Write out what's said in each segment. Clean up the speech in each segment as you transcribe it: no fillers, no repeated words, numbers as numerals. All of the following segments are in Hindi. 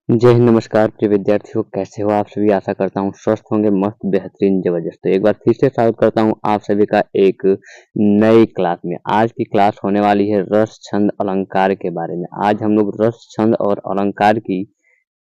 जय हिंद, नमस्कार प्रिय विद्यार्थियों, कैसे हो आप सभी। आशा करता हूँ स्वस्थ होंगे, मस्त बेहतरीन जबरदस्त। तो एक बार फिर से स्वागत करता हूँ आप सभी का एक नई क्लास में। आज की क्लास होने वाली है रस छंद अलंकार के बारे में। आज हम लोग रस छंद और अलंकार की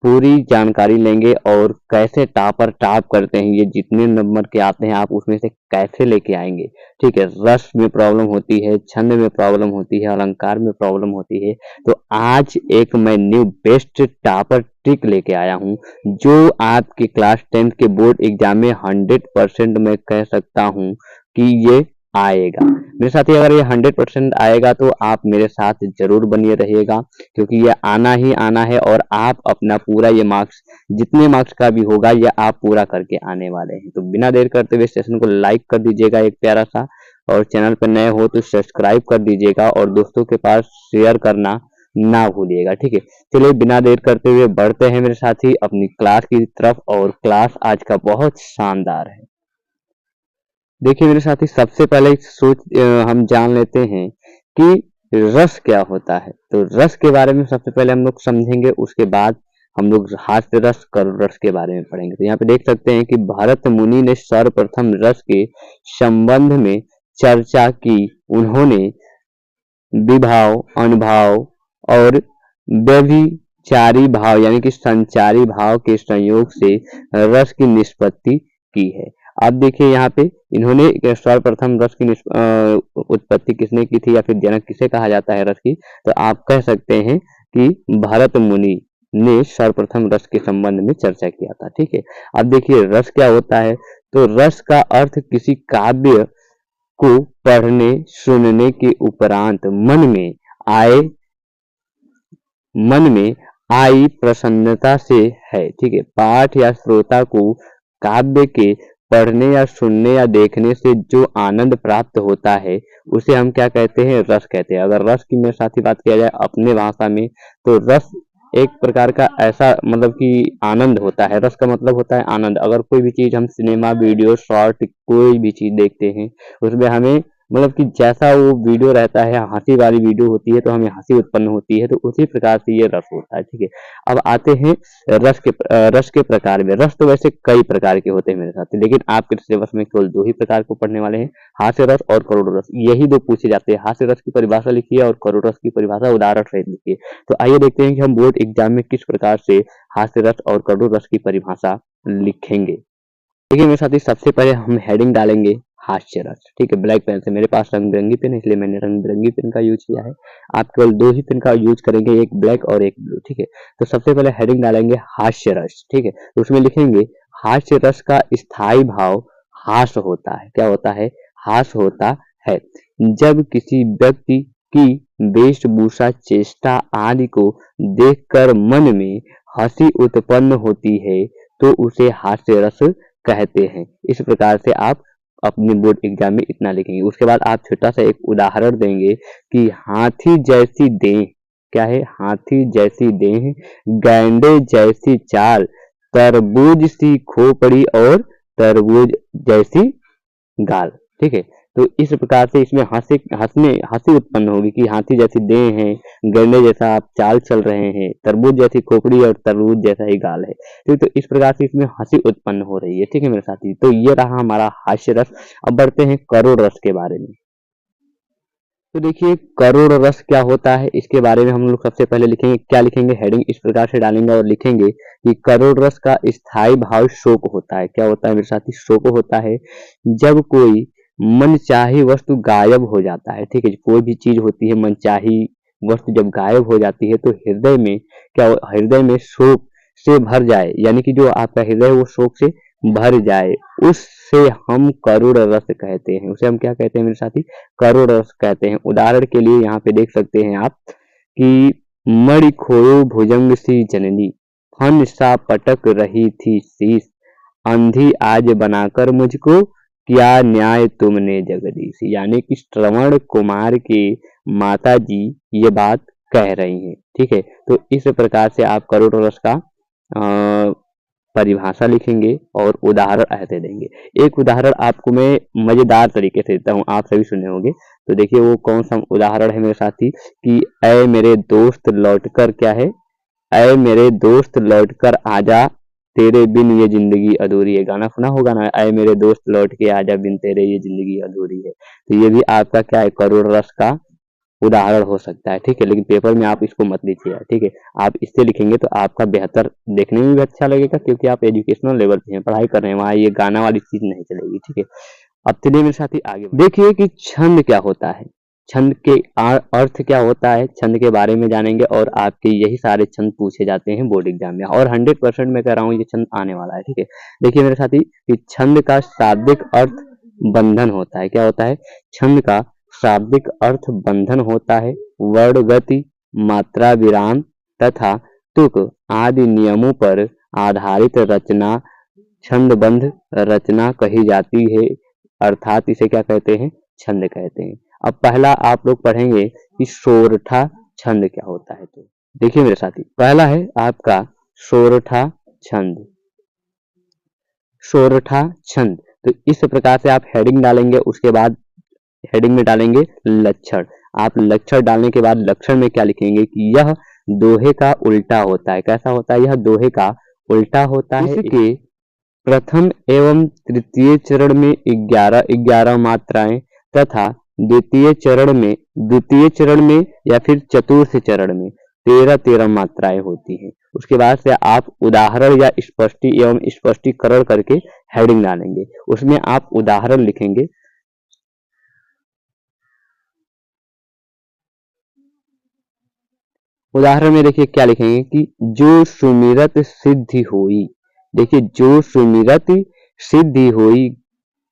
पूरी जानकारी लेंगे और कैसे टॉपर टॉप करते हैं, ये जितने नंबर के आते हैं आप उसमें से कैसे लेके आएंगे। ठीक है, रस में प्रॉब्लम होती है, छंद में प्रॉब्लम होती है, अलंकार में प्रॉब्लम होती है। तो आज एक मैं न्यू बेस्ट टॉपर ट्रिक लेके आया हूँ जो आपके क्लास 10th के बोर्ड एग्जाम में 100% मैं कह सकता हूँ कि ये आएगा। मेरे साथ ही अगर ये 100% आएगा तो आप मेरे साथ जरूर बनिए रहिएगा, क्योंकि ये आना ही आना है और आप अपना पूरा ये मार्क्स, जितने मार्क्स का भी होगा, ये आप पूरा करके आने वाले हैं। तो बिना देर करते हुए सेशन को लाइक कर दीजिएगा एक प्यारा सा, और चैनल पर नए हो तो सब्सक्राइब कर दीजिएगा और दोस्तों के पास शेयर करना ना भूलिएगा। ठीक है, चलिए बिना देर करते हुए बढ़ते हैं मेरे साथी अपनी क्लास की तरफ, और क्लास आज का बहुत शानदार है। देखिए मेरे साथी, सबसे पहले हम जान लेते हैं कि रस क्या होता है। तो रस के बारे में सबसे पहले हम लोग समझेंगे, उसके बाद हम लोग हास्य रस करुण रस के बारे में पढ़ेंगे। तो यहाँ पे देख सकते हैं कि भरत मुनि ने सर्वप्रथम रस के संबंध में चर्चा की। उन्होंने विभाव, अनुभाव और व्यभिचारी भाव यानी कि संचारी भाव के संयोग से रस की निष्पत्ति की है। अब देखिए यहाँ पे इन्होंने सर्वप्रथम रस की उत्पत्ति किसने की थी, या फिर जनक किसे कहा जाता है रस की। तो आप कह सकते हैं कि भरत मुनि ने सर्वप्रथम रस के संबंध में चर्चा किया था। ठीक है, अब देखिए रस क्या होता है। तो रस का अर्थ किसी काव्य को पढ़ने सुनने के उपरांत मन में आई प्रसन्नता से है। ठीक है, पाठ या श्रोता को काव्य के पढ़ने या सुनने या देखने से जो आनंद प्राप्त होता है उसे हम क्या कहते हैं, रस कहते हैं। अगर रस की मेरे साथ ही बात किया जाए अपने भाषा में, तो रस एक प्रकार का ऐसा मतलब कि आनंद होता है। रस का मतलब होता है आनंद। अगर कोई भी चीज हम सिनेमा, वीडियो, शॉर्ट, कोई भी चीज देखते हैं उसमें हमें मतलब कि जैसा वो वीडियो रहता है, हंसी वाली वीडियो होती है तो हमें हंसी उत्पन्न होती है, तो उसी प्रकार से ये रस होता है। ठीक है, अब आते हैं रस के प्रकार में। रस तो वैसे कई प्रकार के होते हैं मेरे साथ, लेकिन आपके सिलेबस में केवल दो ही प्रकार को पढ़ने वाले हैं, हास्य रस और करुण रस। यही दो पूछे जाते हैं। हास्य रस की परिभाषा लिखिए और करुण रस की परिभाषा उदाहरण सहित लिखिए। तो आइए देखते हैं कि हम बोर्ड एग्जाम में किस प्रकार से हास्य रस और करुण रस की परिभाषा लिखेंगे। देखिए मेरे साथी, सबसे पहले हम हेडिंग डालेंगे हास्य रस। ठीक है, ब्लैक पेन से। मेरे पास रंग बिरंगी पेन है इसलिए मैंने रंग बिरंगी पेन का यूज किया है। आप केवल दो ही पेन का यूज करेंगे, एक ब्लैक और एक ब्लू। ठीक है, तो सबसे पहले हेडिंग डालेंगे हास्य रस। ठीक है, तो उसमें लिखेंगे हास्य रस का स्थायी भाव हास होता है। क्या होता है, हास होता है। जब किसी व्यक्ति की वेशभूषा, चेष्टा आदि को देखकर मन में हंसी उत्पन्न होती है तो उसे हास्य रस कहते हैं। इस प्रकार से आप अपने बोर्ड एग्जाम में इतना लिखेंगे। उसके बाद आप छोटा सा एक उदाहरण देंगे कि हाथी जैसी देह, क्या है, हाथी जैसी देह, गैंडे जैसी चाल, तरबूज सी खोपड़ी और तरबूज जैसी गाल। ठीक है, तो इस प्रकार से इसमें हंसी उत्पन्न होगी कि हाथी जैसी देह है, गन्ने जैसा आप चाल चल रहे हैं, तरबूज जैसी खोपड़ी और तरबूज जैसा ही गाल है। ठीक, तो इस प्रकार से इसमें हंसी उत्पन्न हो रही है। ठीक है मेरे साथी, तो ये रहा हमारा हास्य रस। अब बढ़ते हैं करुण रस के बारे में। तो देखिए करुण रस क्या होता है, इसके बारे में हम लोग सबसे पहले लिखेंगे। क्या लिखेंगे, हेडिंग इस प्रकार से डालेंगे और लिखेंगे कि करुण रस का स्थायी भाव शोक होता है। क्या होता है मेरे साथी, शोक होता है। जब कोई मनचाही वस्तु गायब हो जाता है। ठीक है, कोई भी चीज होती है मनचाही वस्तु जब गायब हो जाती है तो हृदय में शोक से भर जाए, यानी कि जो आपका हृदय वो शोक से भर जाए, उससे हम करुण रस कहते हैं। उसे हम क्या कहते हैं मेरे साथी, करुण रस कहते हैं। उदाहरण के लिए यहाँ पे देख सकते हैं आप कि मणि खोयो भुजंग सी जननी, फन सा पटक रही थी शीश, अंधी आज बनाकर मुझको, क्या न्याय तुमने जगदीश। यानी कि श्रवण कुमार के माता जी ये बात कह रही हैं। ठीक है, तो इस प्रकार से आप करुण रस का परिभाषा लिखेंगे और उदाहरण ऐसे देंगे। एक उदाहरण आपको मैं मजेदार तरीके से देता हूँ, आप सभी सुने होंगे। तो देखिए वो कौन सा उदाहरण है मेरे साथी कि ऐ मेरे दोस्त लौटकर, क्या है, ऐ मेरे दोस्त लौटकर आजा, तेरे बिन ये जिंदगी अधूरी है। गाना सुना होगा ना, ऐ मेरे दोस्त लौट के आजा, बिन तेरे ये जिंदगी अधूरी है। तो ये भी आपका क्या है, करुण रस का उदाहरण हो सकता है, ठीक है। लेकिन पेपर में आप इसको मत लिखिएगा, ठीक है। आप इससे लिखेंगे तो आपका बेहतर देखने में भी अच्छा लगेगा, क्योंकि आप एजुकेशनल लेवल पे हैं, पढ़ाई कर रहे हैं, वहाँ ये गाना वाली चीज नहीं चलेगी, ठीक है। अब चलिए मेरे साथ ही आगे देखिए कि छंद क्या होता है, छंद के अर्थ क्या होता है, छंद के बारे में जानेंगे। और आपके यही सारे छंद पूछे जाते हैं बोर्ड एग्जाम में, और 100% मैं कह रहा हूँ ये छंद आने वाला है, ठीक है। देखिए मेरे साथी कि छंद का शाब्दिक अर्थ बंधन होता है। क्या होता है? छंद का शाब्दिक अर्थ बंधन होता है। वर्ण, गति, मात्रा, विराम तथा तुक आदि नियमों पर आधारित रचना छंदबद्ध रचना कही जाती है, अर्थात इसे क्या कहते हैं? छंद कहते हैं। अब पहला आप लोग पढ़ेंगे कि सोरठा छंद क्या होता है। तो देखिए मेरे साथी, पहला है आपका सोरठा छंद। सोरठा छंद, तो इस प्रकार से आप हेडिंग डालेंगे, उसके बाद हेडिंग में डालेंगे लक्षण। आप लक्षण डालने के बाद लक्षण में क्या लिखेंगे कि यह दोहे का उल्टा होता है। कैसा होता है? यह दोहे का उल्टा होता है। इसके प्रथम एवं तृतीय चरण में 11 मात्राएं तथा द्वितीय चरण में या फिर चतुर्थ चरण में 13 मात्राएं होती हैं। उसके बाद से आप उदाहरण या स्पष्टी एवं स्पष्टीकरण करके हेडिंग डालेंगे, उसमें आप उदाहरण लिखेंगे। उदाहरण में देखिए क्या लिखेंगे कि जो सुमिरत सिद्धि होई। देखिए, जो सुमिरत सिद्धि होई,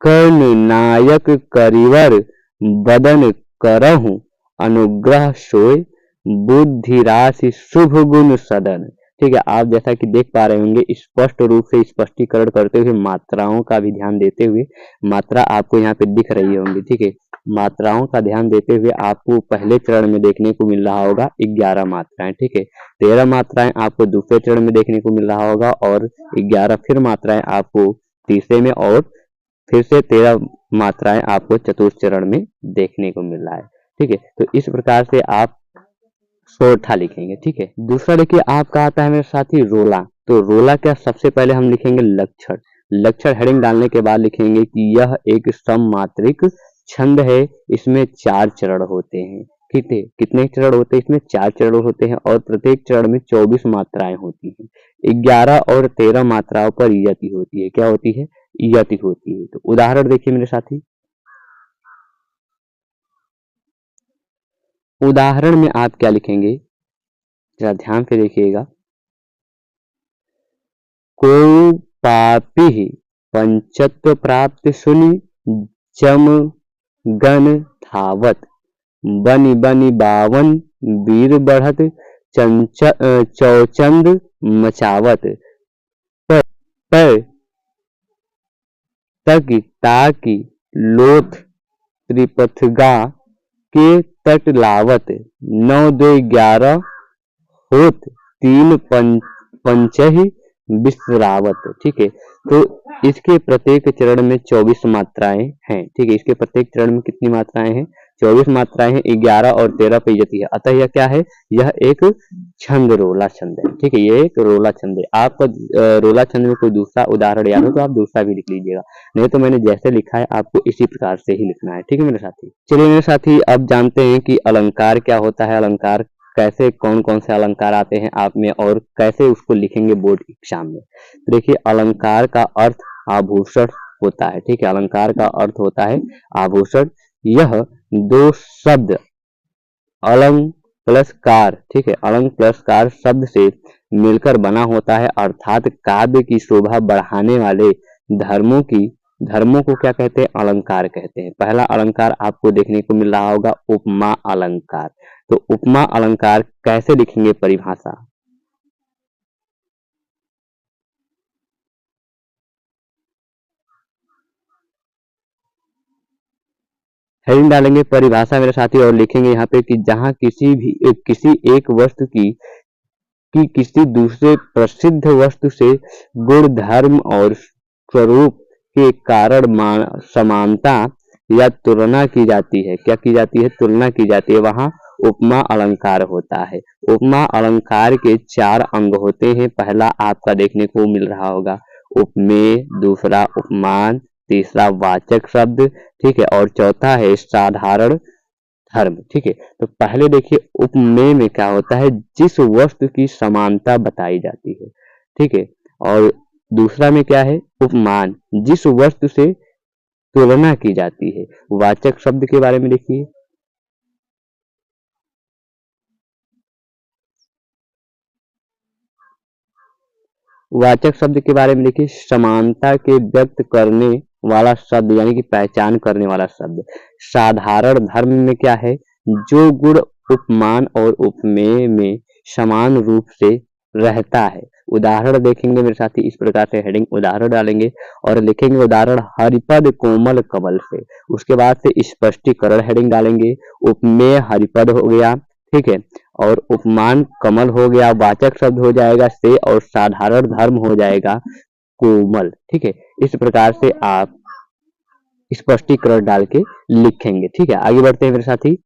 कर्ण नायक करिवर बदन करहु, अनुग्रह सोय बुद्धि राशि शुभ गुण सदन। ठीक है, आप जैसा कि देख पा रहे होंगे, स्पष्ट रूप से स्पष्टीकरण करते हुए, मात्राओं का भी ध्यान देते हुए, मात्रा आपको यहाँ पे दिख रही होंगी, ठीक है। मात्राओं का ध्यान देते हुए आपको पहले चरण में देखने को मिल रहा होगा 11 मात्राएं, ठीक है। 13 मात्राएं आपको दूसरे चरण में देखने को मिल रहा होगा, और 11 फिर मात्राएं आपको तीसरे में, और फिर से 13 मात्राएं आपको चतुर्थ चरण में देखने को मिल रहा है, ठीक है। तो इस प्रकार से आप सोरठा लिखेंगे, ठीक है। दूसरा देखिए आपका आता है मेरे साथी रोला। तो रोला क्या, सबसे पहले हम लिखेंगे लक्षण। लक्षण हेडिंग डालने के बाद लिखेंगे कि यह एक सममात्रिक छंद है, इसमें 4 चरण होते हैं। कितने चरण होते हैं? इसमें 4 चरण होते हैं, और प्रत्येक चरण में 24 मात्राएं होती हैं। 11 और 13 मात्राओं पर यति होती है। क्या होती है? यति होती है। तो उदाहरण देखिए मेरे साथी, उदाहरण में आप क्या लिखेंगे, जरा ध्यान से देखिएगा। को पापी पंचत्व प्राप्त सुनि, जम गण धावत, बनि बनि बावन वीर बढ़त, चौचंद मचावत, पर तक ताकि लोथ त्रिपथगा के तट लावत, 9 2 11 होत, 3 पंचही विश्रावत। ठीक है, तो इसके प्रत्येक चरण में 24 मात्राएं हैं, ठीक है। इसके प्रत्येक चरण में कितनी मात्राएं हैं? 24 मात्राएं हैं। 11 और 13 पे यति है, अतः यह क्या है? यह एक छंद, रोला छंद है, ठीक है। ये एक रोला छंद है। आपका रोला छंद में कोई दूसरा उदाहरण याद हो तो आप दूसरा भी लिख लीजिएगा, नहीं तो मैंने जैसे लिखा है आपको इसी प्रकार से ही लिखना है, ठीक है मेरे साथी। चलिए मेरे साथी, अब जानते हैं कि अलंकार क्या होता है, अलंकार कैसे, कौन कौन से अलंकार आते हैं आप में, और कैसे उसको लिखेंगे बोर्ड एग्जाम में। देखिए, अलंकार का अर्थ आभूषण होता है, ठीक है। अलंकार का अर्थ होता है आभूषण। यह 2 शब्द अलंग प्लस कार, ठीक है, अलंग प्लस कार शब्द से मिलकर बना होता है, अर्थात काव्य की शोभा बढ़ाने वाले धर्मों को क्या कहते हैं? अलंकार कहते हैं। पहला अलंकार आपको देखने को मिल रहा होगा उपमा अलंकार। तो उपमा अलंकार कैसे लिखेंगे? परिभाषा हेडिंग डालेंगे परिभाषा मेरे साथी, और लिखेंगे यहाँ पे कि जहां किसी एक वस्तु की किसी दूसरे प्रसिद्ध वस्तु से गुण, धर्म और स्वरूप के कारण समानता या तुलना की जाती है। क्या की जाती है? तुलना की जाती है। वहां उपमा अलंकार होता है। उपमा अलंकार के 4 अंग होते हैं। पहला आपका देखने को मिल रहा होगा उपमेय, दूसरा उपमान, तीसरा वाचक शब्द, ठीक है, और चौथा है साधारण धर्म। ठीक है, तो पहले देखिए उपमेय में क्या होता है, जिस वस्तु की समानता बताई जाती है। ठीक है, और दूसरा में क्या है, उपमान, जिस वस्तु से तुलना की जाती है। वाचक शब्द के बारे में देखिए, वाचक शब्द के बारे में देखिए, समानता के व्यक्त करने वाला शब्द यानी कि पहचान करने वाला शब्द। साधारण धर्म में क्या है, जो गुण उपमान और उपमेय में समान रूप से रहता है। उदाहरण देखेंगे मेरे साथी, इस प्रकार से हेडिंग उदाहरण डालेंगे और लिखेंगे उदाहरण हरिपद कोमल कमल से। उसके बाद से स्पष्टीकरण हेडिंग डालेंगे, उपमेय हरिपद हो गया, ठीक है, और उपमान कमल हो गया, वाचक शब्द हो जाएगा से, और साधारण धर्म हो जाएगा कोमल। ठीक है, इस प्रकार से आप स्पष्टीकरण डाल के लिखेंगे। ठीक है, आगे बढ़ते हैं मेरे साथी।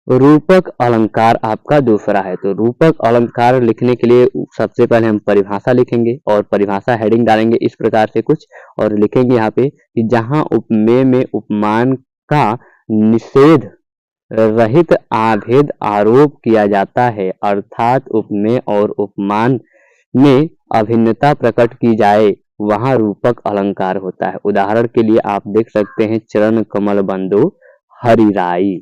रूपक अलंकार आपका दूसरा है। तो रूपक अलंकार लिखने के लिए सबसे पहले हम परिभाषा लिखेंगे और परिभाषा हेडिंग डालेंगे इस प्रकार से कुछ, और लिखेंगे यहाँ पे कि जहां उपमेय में उपमान का निषेध रहित आभेद आरोप किया जाता है, अर्थात उपमेय और उपमान में अभिन्नता प्रकट की जाए, वहां रूपक अलंकार होता है। उदाहरण के लिए आप देख सकते हैं चरण कमल बंदो हरिराई।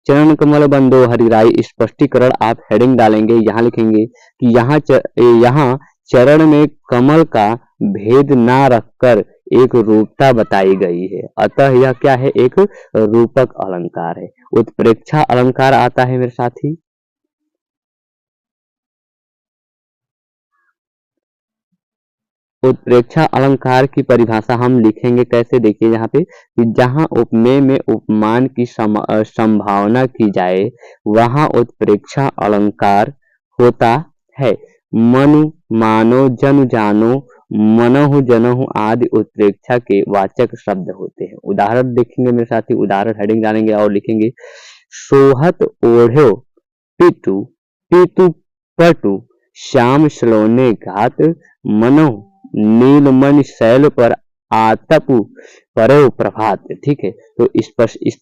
चरण कमल बंदो हरिराई, स्पष्टीकरण आप हेडिंग डालेंगे, यहाँ लिखेंगे कि यहाँ चरण में कमल का भेद ना रखकर एक रूपता बताई गई है, अतः यह क्या है, एक रूपक अलंकार है। उत्प्रेक्षा अलंकार आता है मेरे साथी। उत्प्रेक्षा अलंकार की परिभाषा हम लिखेंगे कैसे, देखिए यहाँ पे कि जहां उपमेय में उपमान की संभावना की जाए, वहां उत्प्रेक्षा अलंकार होता है। मनु, मानो, जनु, जानो, मनहु, जनहु आदि उत्प्रेक्षा के वाचक शब्द होते हैं। उदाहरण देखेंगे मेरे साथी, उदाहरण हेडिंग डालेंगे और लिखेंगे सोहत ओढ़ो पितु, पितु पटु, श्याम सलोने घात, मनो नीलमणि शैल पर आतपु परव प्रभात। ठीक है, तो इस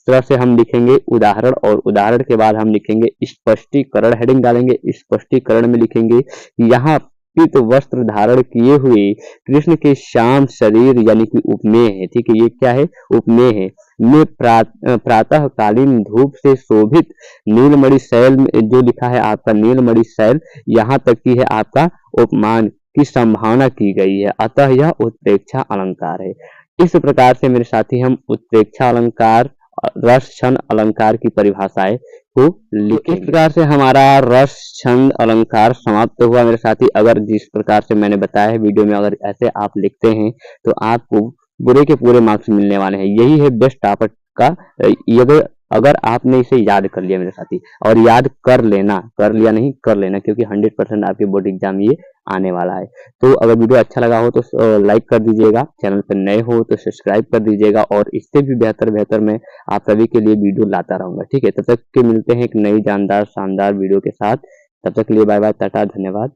तरह से हम लिखेंगे उदाहरण, और उदाहरण के बाद हम लिखेंगे स्पष्टीकरण हेडिंग डालेंगे। स्पष्टीकरण में लिखेंगे यहाँ पीत वस्त्र धारण किए हुए कृष्ण के श्याम शरीर यानी कि उपमेय है। ठीक है, ये क्या है, उपमेय है, में प्रातः कालीन धूप से शोभित नीलमणि शैल, जो लिखा है आपका नीलमणि शैल, यहाँ तक की है आपका उपमान की संभावना की गई है, अतः यह उत्प्रेक्षा अलंकार है। इस प्रकार से मेरे साथी हम उत्प्रेक्षा अलंकार, रस छंद अलंकार की परिभाषाएं को लिखें। इस प्रकार से हमारा रस छंद अलंकार समाप्त हुआ मेरे साथी। अगर जिस प्रकार से मैंने बताया है वीडियो में, अगर ऐसे आप लिखते हैं तो आपको पूरे के पूरे मार्क्स मिलने वाले हैं। यही है बेस्ट टॉपर का। अगर आपने इसे याद कर लिया मेरे साथी, और याद कर लेना, कर लिया नहीं कर लेना, क्योंकि 100% आपके बोर्ड एग्जाम ये आने वाला है। तो अगर वीडियो अच्छा लगा हो तो लाइक कर दीजिएगा, चैनल पर नए हो तो सब्सक्राइब कर दीजिएगा, और इससे भी बेहतर मैं आप सभी के लिए वीडियो लाता रहूंगा। ठीक है, तब तक के मिलते हैं एक नई जानदार शानदार वीडियो के साथ। तब तक के लिए बाय बाय, टाटा, धन्यवाद।